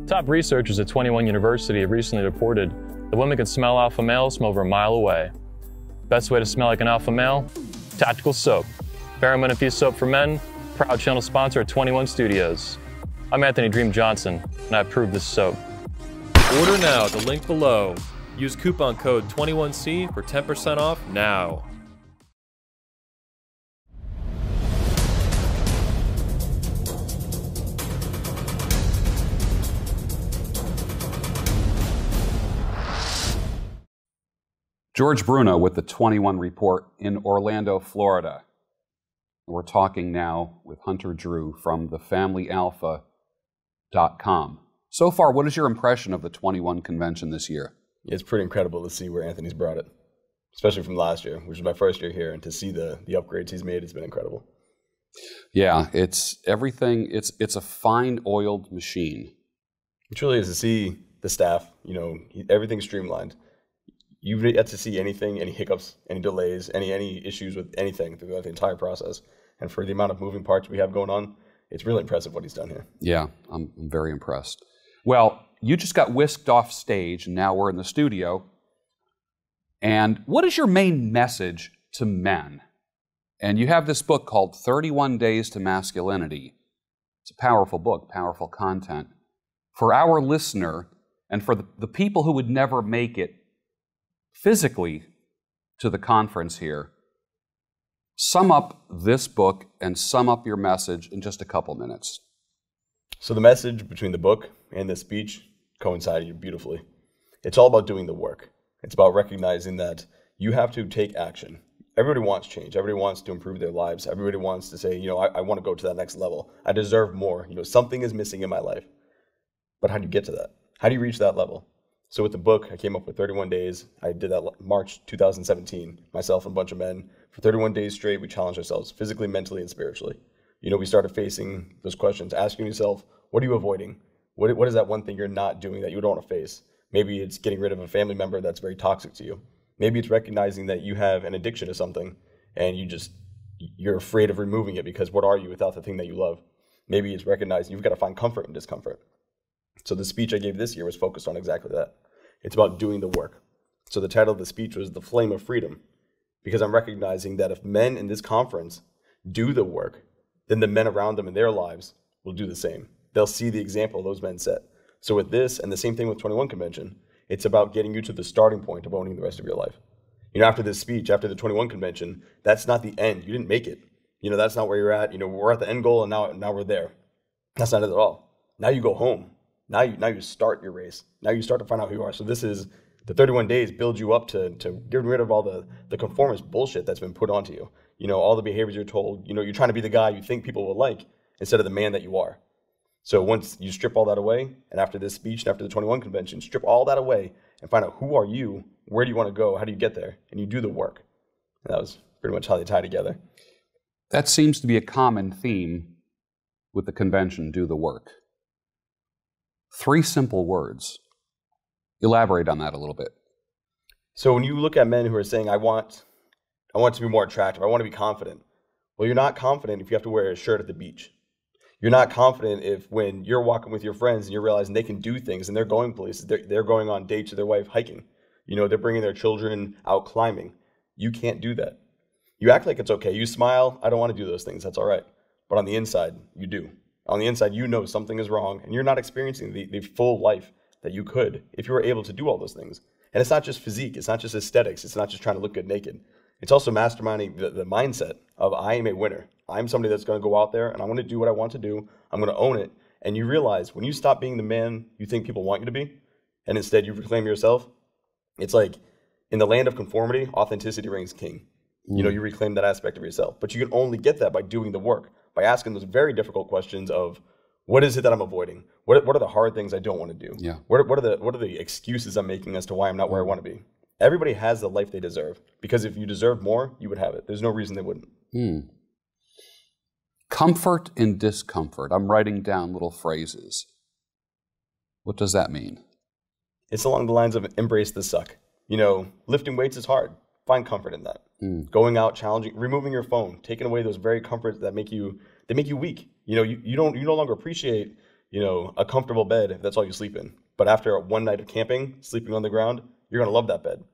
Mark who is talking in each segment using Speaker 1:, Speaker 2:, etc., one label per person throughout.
Speaker 1: Top researchers at 21 University have recently reported that women can smell alpha males from over a mile away. Best way to smell like an alpha male? Tactical soap. Pheromone-infused soap for men, proud channel sponsor at 21 Studios. I'm Anthony Dream Johnson, and I approve this soap.
Speaker 2: Order now at the link below. Use coupon code 21C for 10% off now.
Speaker 3: George Bruno with the 21 Report in Orlando, Florida. We're talking now with Hunter Drew from thefamilyalpha.com. So far, what is your impression of the 21 convention this year?
Speaker 4: It's pretty incredible to see where Anthony's brought it, especially from last year, which was my first year here, and to see the upgrades he's made has been incredible.
Speaker 3: Yeah, it's everything. It's a fine-oiled machine.
Speaker 4: It truly is to see the staff, everything's streamlined. You get to see anything, any hiccups, any delays, any issues with anything throughout the entire process. And for the amount of moving parts we have going on, it's really impressive what he's done here.
Speaker 3: Yeah, I'm very impressed. Well, you just got whisked off stage, and now we're in the studio. And what is your main message to men? And you have this book called 31 Days to Masculinity. It's a powerful book, powerful content. For our listener, and for the people who would never make it physically to the conference here, sum up this book and sum up your message in just a couple minutes.
Speaker 4: So the message between the book and the speech coincided beautifully. It's all about doing the work. It's about recognizing that you have to take action. Everybody wants change. Everybody wants to improve their lives. Everybody wants to say, I want to go to that next level. I deserve more. Something is missing in my life. But how do you get to that? How do you reach that level? So with the book, I came up with 31 days. I did that March 2017, myself and a bunch of men. For 31 days straight, we challenged ourselves physically, mentally, and spiritually. We started facing those questions, asking yourself, what are you avoiding? What is that one thing you're not doing that you don't want to face? Maybe it's getting rid of a family member that's very toxic to you. Maybe it's recognizing that you have an addiction to something and you're afraid of removing it because what are you without the thing that you love? Maybe it's recognizing you've got to find comfort in discomfort. So the speech I gave this year was focused on exactly that. It's about doing the work. So the title of the speech was The Flame of Freedom, because I'm recognizing that if men in this conference do the work, then the men around them in their lives will do the same. They'll see the example those men set. So with this, and the same thing with 21 Convention, it's about getting you to the starting point of owning the rest of your life. After this speech, after the 21 Convention, that's not the end. You didn't make it. That's not where you're at. We're at the end goal, and now we're there. That's not it at all. Now you go home. Now you start your race. Now you start to find out who you are. So this is the 31 days build you up to get rid of all the conformist bullshit that's been put onto you. All the behaviors you're told. You're trying to be the guy you think people will like instead of the man that you are. So once you strip all that away, and after this speech and after the 21 Convention, strip all that away and find out who are you, where do you want to go, how do you get there, and you do the work. And that was pretty much how they tie together.
Speaker 3: That seems to be a common theme with the convention, do the work. 3 simple words. Elaborate on that a little bit.
Speaker 4: So when you look at men who are saying, I want to be more attractive, I want to be confident. Well, you're not confident if you have to wear a shirt at the beach. You're not confident if when you're walking with your friends and you're realizing they can do things and they're going places, they're going on dates with their wife hiking. They're bringing their children out climbing. You can't do that. You act like it's okay. You smile, I don't want to do those things, that's all right. But on the inside, you do. On the inside, something is wrong, and you're not experiencing the full life that you could if you were able to do all those things. And it's not just physique, it's not just aesthetics, it's not just trying to look good naked. It's also masterminding the mindset of I am a winner. I'm somebody that's going to go out there, and I'm going to do what I want to do. I'm going to own it. And you realize when you stop being the man you think people want you to be, and instead you reclaim yourself, it's like in the land of conformity, authenticity reigns king. You reclaim that aspect of yourself. But you can only get that by doing the work, by asking those very difficult questions of what is it that I'm avoiding? What are the hard things I don't want to do?
Speaker 3: Yeah.
Speaker 4: What are the excuses I'm making as to why I'm not where I want to be? Everybody has the life they deserve, because if you deserve more, you would have it. There's no reason they wouldn't.
Speaker 3: Comfort and discomfort. I'm writing down little phrases. What does that mean?
Speaker 4: It's along the lines of embrace the suck. Lifting weights is hard. Find comfort in that. Going out, challenging, removing your phone, taking away those very comforts that make you weak. You no longer appreciate a comfortable bed if that's all you sleep in. But after one night of camping, sleeping on the ground, you're going to love that bed.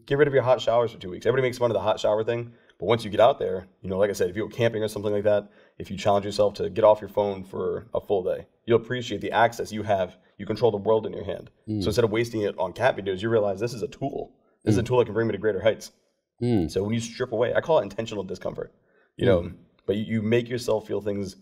Speaker 4: Get rid of your hot showers for 2 weeks. Everybody makes fun of the hot shower thing. But once you get out there, like I said, if you go camping or something like that, if you challenge yourself to get off your phone for a full day, you'll appreciate the access you have. You control the world in your hand. So instead of wasting it on cat videos, you realize this is a tool. This is a tool that can bring me to greater heights. So when you strip away, I call it intentional discomfort, but you make yourself feel things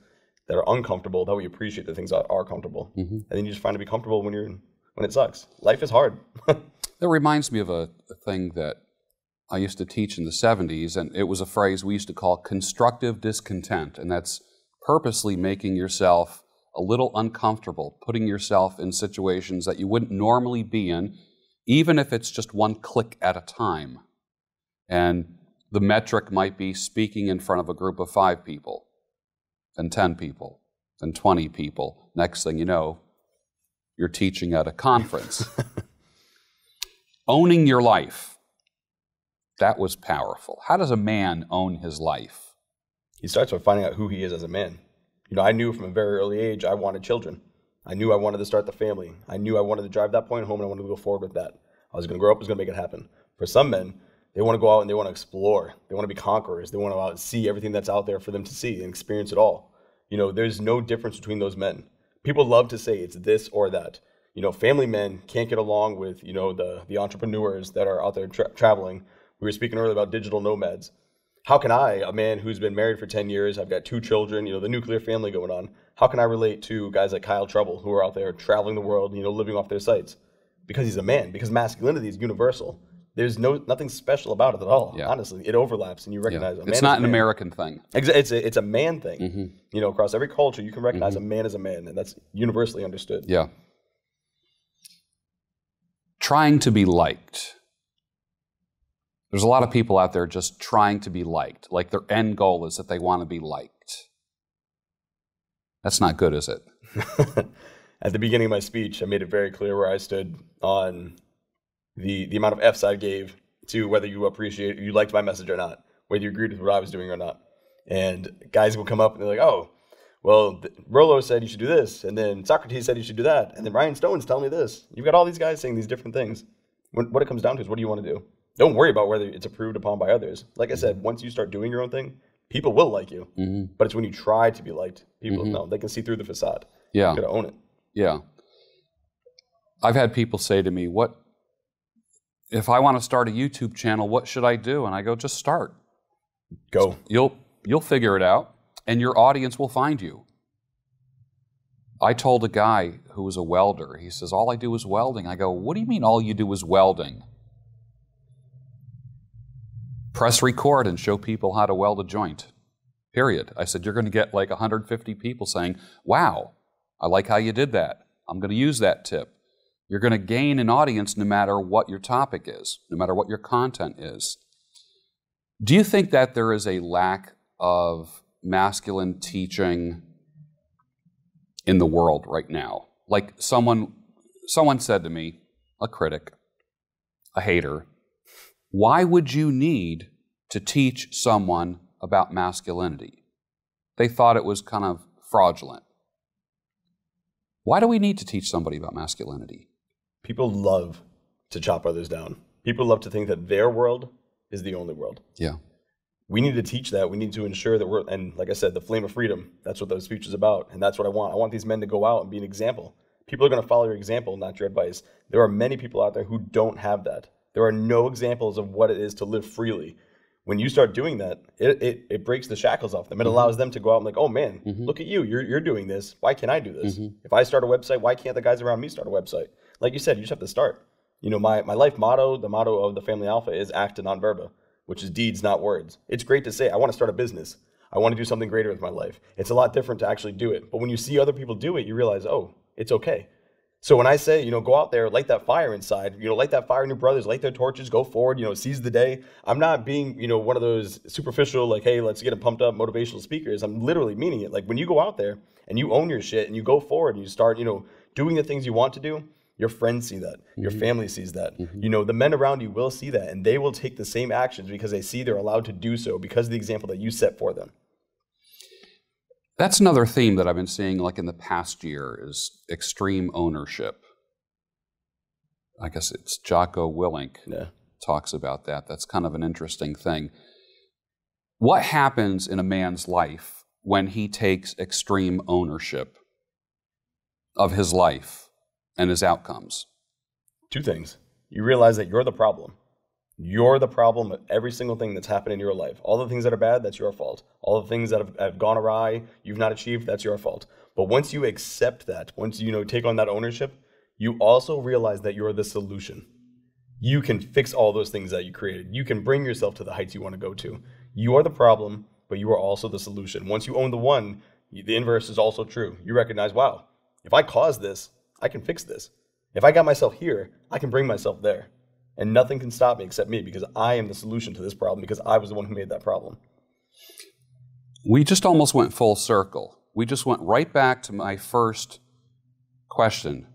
Speaker 4: that are uncomfortable, that way you appreciate the things that are comfortable. And then you just find to be comfortable when it sucks. Life is hard.
Speaker 3: That reminds me of a thing that I used to teach in the 70s, and it was a phrase we used to call constructive discontent, and that's purposely making yourself a little uncomfortable, putting yourself in situations that you wouldn't normally be in, even if it's just one click at a time. And the metric might be speaking in front of a group of 5 people, then 10 people, then 20 people. Next thing you know, you're teaching at a conference. Owning your life. That was powerful. How does a man own his life?
Speaker 4: He starts by finding out who he is as a man. I knew from a very early age I wanted children. I knew I wanted to start the family. I knew I wanted to drive that point home and I wanted to go forward with that. I was going to grow up, I was going to make it happen. For some men, they want to go out and they want to explore. They want to be conquerors. They want to go out and see everything that's out there for them to see and experience it all. There's no difference between those men. People love to say it's this or that. Family men can't get along with, the entrepreneurs that are out there traveling. We were speaking earlier about digital nomads. How can I, a man who's been married for 10 years, I've got 2 children, the nuclear family going on, how can I relate to guys like Kyle Trouble who are out there traveling the world, living off their sites? Because he's a man, because masculinity is universal. There's nothing special about it at all, honestly. It overlaps and you recognize a man.
Speaker 3: It's not an American thing.
Speaker 4: It's a man thing. Across every culture, you can recognize a man as a man, and that's universally understood.
Speaker 3: Yeah. Trying to be liked. There's a lot of people out there just trying to be liked. Like their end goal is that they want to be liked. That's not good, is it?
Speaker 4: At the beginning of my speech, I made it very clear where I stood on the amount of F's I gave to whether you liked my message or not, whether you agreed with what I was doing or not. And guys will come up and they're like, oh, well, Rollo said you should do this, and then Socrates said you should do that, and then Ryan Stone's telling me this. You've got all these guys saying these different things. What it comes down to is, what do you want to do? Don't worry about whether it's approved upon by others. Like I said, once you start doing your own thing, people will like you. But it's when you try to be liked, people know. They can see through the facade.
Speaker 3: Yeah.
Speaker 4: You got to own it.
Speaker 3: Yeah. I've had people say to me, if I want to start a YouTube channel, what should I do? And I go, just start.
Speaker 4: Go.
Speaker 3: You'll figure it out, and your audience will find you. I told a guy who was a welder, he says, all I do is welding. I go, what do you mean all you do is welding? Press record and show people how to weld a joint, period. I said, you're going to get like 150 people saying, wow, I like how you did that. I'm going to use that tip. You're going to gain an audience no matter what your topic is, no matter what your content is. Do you think that there is a lack of masculine teaching in the world right now? Like someone said to me, a critic, a hater, why would you need to teach someone about masculinity? They thought it was kind of fraudulent. Why do we need to teach somebody about masculinity?
Speaker 4: People love to chop others down. People love to think that their world is the only world.
Speaker 3: Yeah.
Speaker 4: We need to teach that. We need to ensure that and like I said, the flame of freedom, that's what those speeches are about. And that's what I want. I want these men to go out and be an example. People are going to follow your example, not your advice. There are many people out there who don't have that. There are no examples of what it is to live freely. When you start doing that, it breaks the shackles off them. It allows them to go out and like, oh man, look at you. You're doing this. Why can't I do this? If I start a website, why can't the guys around me start a website? Like you said, you just have to start. My life motto, the motto of the Family Alpha is acta non verba, which is deeds, not words. It's great to say, I want to start a business. I want to do something greater with my life. It's a lot different to actually do it. But when you see other people do it, you realize, oh, it's okay. So when I say, go out there, light that fire inside, light that fire in your brothers, light their torches, go forward, seize the day. I'm not being, one of those superficial, like, hey, let's get them pumped up motivational speakers. I'm literally meaning it. Like when you go out there and you own your shit and you go forward and you start, doing the things you want to do, your friends see that. Your family sees that. The men around you will see that, and they will take the same actions because they see they're allowed to do so because of the example that you set for them.
Speaker 3: That's another theme that I've been seeing like in the past year is extreme ownership. I guess it's Jocko Willink talks about that. That's kind of an interesting thing. What happens in a man's life when he takes extreme ownership of his life and his outcomes?
Speaker 4: Two things. You realize that you're the problem. You're the problem of every single thing that's happened in your life. All the things that are bad, that's your fault. All the things that have gone awry, you've not achieved, that's your fault. But once you accept that, once you take on that ownership, you also realize that you're the solution. You can fix all those things that you created. You can bring yourself to the heights you want to go to. You are the problem, but you are also the solution. Once you own the one, the inverse is also true. You recognize, wow, if I caused this, I can fix this. If I got myself here, I can bring myself there. And nothing can stop me except me, because I am the solution to this problem, because I was the one who made that problem.
Speaker 3: We just almost went full circle. We just went right back to my first question.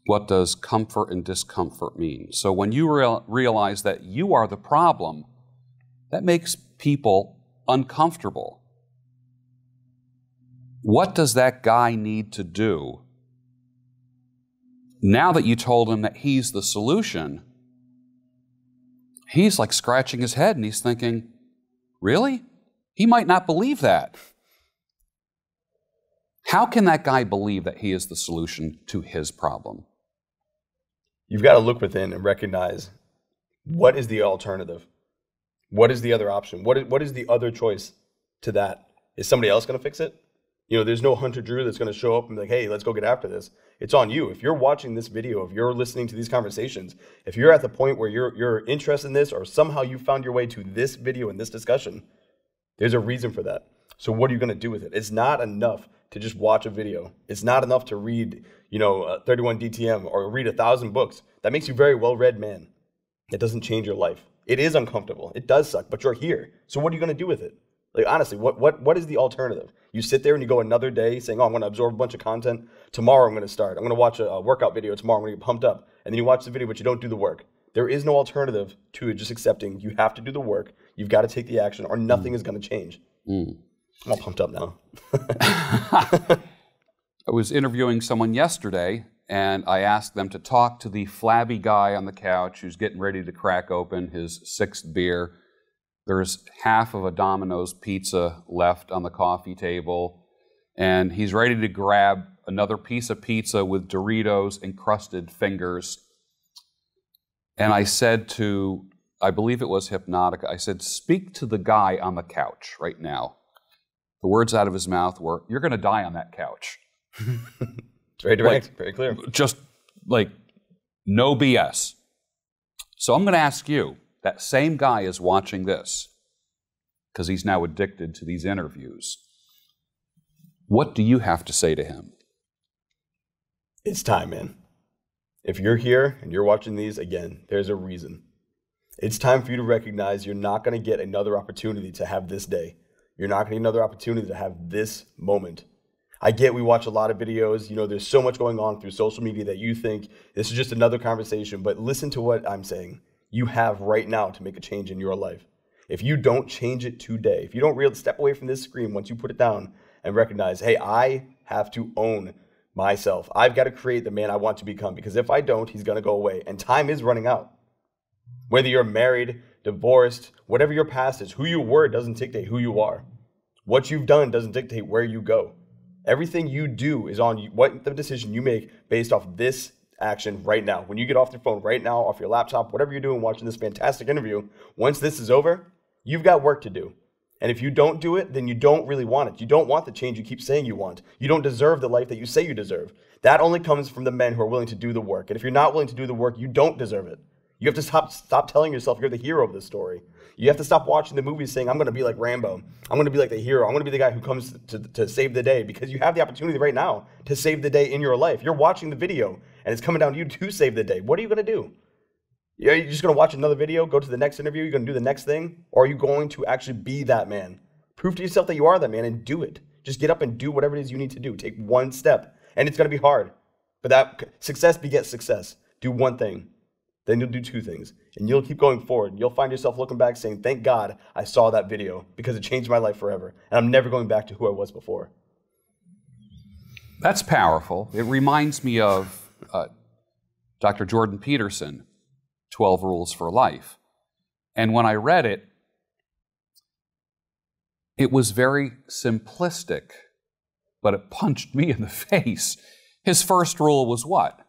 Speaker 3: What does comfort and discomfort mean? So when you realize that you are the problem, that makes people uncomfortable. What does that guy need to do? Now that you told him that he's the solution, he's like scratching his head and he's thinking, really? He might not believe that. How can that guy believe that he is the solution to his problem?
Speaker 4: You've got to look within and recognize, what is the alternative? What is the other option? What is the other choice to that? Is somebody else going to fix it? There's no Hunter Drew that's going to show up and be like, hey, let's go get after this. It's on you. If you're watching this video, if you're listening to these conversations, if you're at the point where you're interested in this, or somehow you found your way to this video and this discussion, there's a reason for that. So what are you going to do with it? It's not enough to just watch a video. It's not enough to read, 31 DTM or read 1,000 books. That makes you a very well-read man. It doesn't change your life. It is uncomfortable. It does suck, but you're here. So what are you going to do with it? Like, honestly, what is the alternative? You sit there and you go another day saying, oh, I'm going to absorb a bunch of content. Tomorrow I'm going to start. I'm going to watch a workout video tomorrow. I'm going to get pumped up. And then you watch the video, but you don't do the work. There is no alternative to just accepting you have to do the work. You've got to take the action, or nothing is going to change. I'm all pumped up now.
Speaker 3: I was interviewing someone yesterday, and I asked them to talk to the flabby guy on the couch who's getting ready to crack open his 6th beer. There's half of a Domino's pizza left on the coffee table, and he's ready to grab another piece of pizza with Doritos encrusted fingers. And I said to, I believe it was Hypnotica, I said, speak to the guy on the couch right now. The words out of his mouth were, you're going to die on that couch.
Speaker 4: It's very direct, very clear.
Speaker 3: Just like, no BS. So I'm going to ask you, that same guy is watching this because he's now addicted to these interviews. What do you have to say to him?
Speaker 4: It's time, man. If you're here and you're watching these, again, there's a reason. It's time for you to recognize you're not going to get another opportunity to have this day. You're not going to get another opportunity to have this moment. I get we watch a lot of videos. There's so much going on through social media that you think this is just another conversation. But listen to what I'm saying. You have right now to make a change in your life. If you don't change it today, if you don't really step away from this screen once you put it down and recognize, hey, I have to own myself. I've got to create the man I want to become, because if I don't, he's going to go away. And time is running out. Whether you're married, divorced, whatever your past is, who you were doesn't dictate who you are. What you've done doesn't dictate where you go. Everything you do is on what the decision you make based off this action right now. When you get off your phone right now, off your laptop, whatever you're doing watching this fantastic interview, once this is over, you've got work to do. And if you don't do it, then you don't really want it. You don't want the change you keep saying you want. You don't deserve the life that you say you deserve. That only comes from the men who are willing to do the work. And if you're not willing to do the work, you don't deserve it. You have to stop telling yourself you're the hero of this story. You have to stop watching the movies saying, I'm going to be like Rambo. I'm going to be like the hero. I'm going to be the guy who comes to save the day, because you have the opportunity right now to save the day in your life. You're watching the video and it's coming down to you to save the day. What are you going to do? Are you just going to watch another video, go to the next interview, you're going to do the next thing? Or are you going to actually be that man? Prove to yourself that you are that man and do it. Just get up and do whatever it is you need to do. Take one step. And it's going to be hard. But that success begets success. Do one thing. then you'll do two things. And you'll keep going forward. You'll find yourself looking back saying, thank God I saw that video because it changed my life forever. And I'm never going back to who I was before.
Speaker 3: That's powerful. It reminds me of Dr. Jordan Peterson, 12 Rules for Life. And when I read it, it was very simplistic, but it punched me in the face. His first rule was what?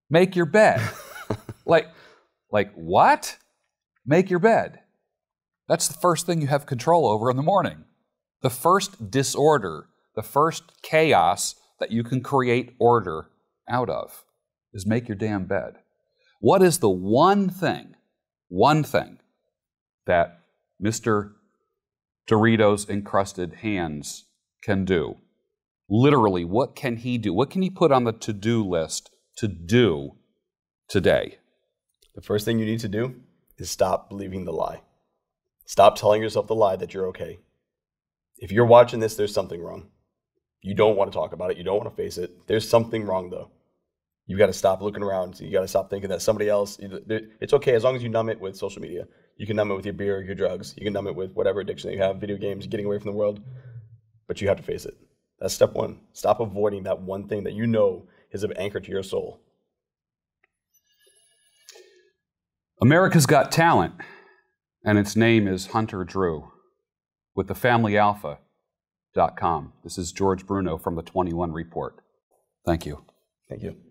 Speaker 3: Make your bed. Like what? Make your bed. That's the first thing you have control over in the morning. The first disorder, the first chaos that you can create order out of is make your damn bed. What is the one thing that Mr. Doritos encrusted hands can do? Literally, what can he do? What can he put on the to-do list to do today?
Speaker 4: The first thing you need to do is stop believing the lie. Stop telling yourself the lie that you're okay. If you're watching this, there's something wrong. You don't want to talk about it. You don't want to face it. There's something wrong, though. You got to stop looking around. You got to stop thinking that somebody else. It's okay as long as you numb it with social media. You can numb it with your beer, your drugs. You can numb it with whatever addiction that you have, video games, getting away from the world. But you have to face it. That's step one. Stop avoiding that one thing that you know is an anchor to your soul.
Speaker 3: America's got talent, and its name is Hunter Drew with thefamilyalpha.com. This is George Bruno from the 21 Report. Thank you.
Speaker 4: Thank you.